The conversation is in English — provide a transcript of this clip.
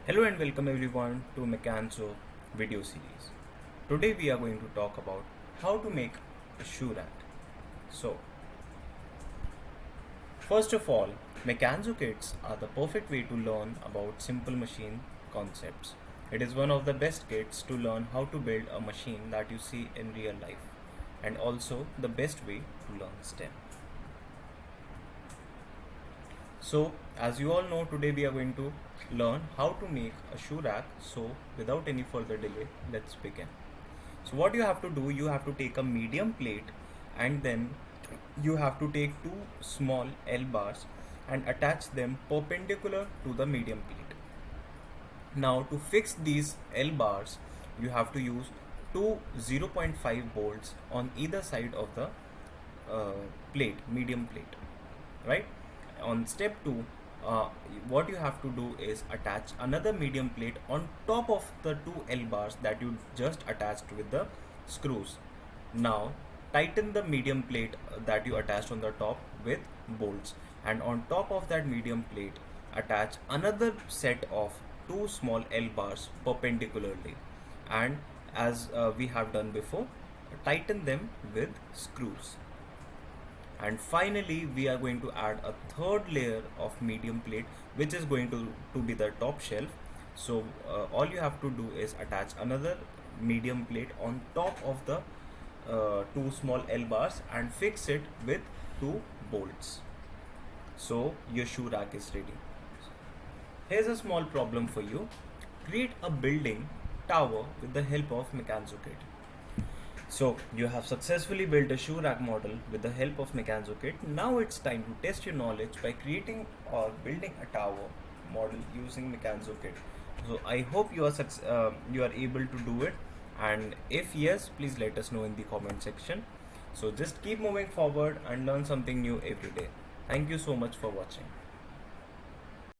Hello and welcome everyone to Mecanso video series. Today we are going to talk about how to make a shoe rack. So, first of all, Mecanso kits are the perfect way to learn about simple machine concepts. It is one of the best kits to learn how to build a machine that you see in real life, and also the best way to learn STEM. So, as you all know, today we are going to learn how to make a shoe rack. So, without any further delay, let's begin. So, what you have to do, you have to take a medium plate and then you have to take two small L bars and attach them perpendicular to the medium plate. Now, to fix these L bars, you have to use two 0.5 bolts on either side of the medium plate, right? On step 2, what you have to do is attach another medium plate on top of the two L bars that you just attached with the screws. Now tighten the medium plate that you attached on the top with bolts, and on top of that medium plate attach another set of two small L bars perpendicularly, and as we have done before, tighten them with screws. And finally we are going to add a third layer of medium plate, which is going to be the top shelf. So all you have to do is attach another medium plate on top of the two small L bars and fix it with two bolts. So your shoe rack is ready. Here's a small problem for you. Create a building tower with the help of Mecanso kit. So you have successfully built a shoe rack model with the help of Mecanso kit. Now it's time to test your knowledge by creating or building a tower model using Mecanso kit. So I hope you are able to do it, and if yes, please let us know in the comment section. So just keep moving forward and learn something new every day. Thank you so much for watching.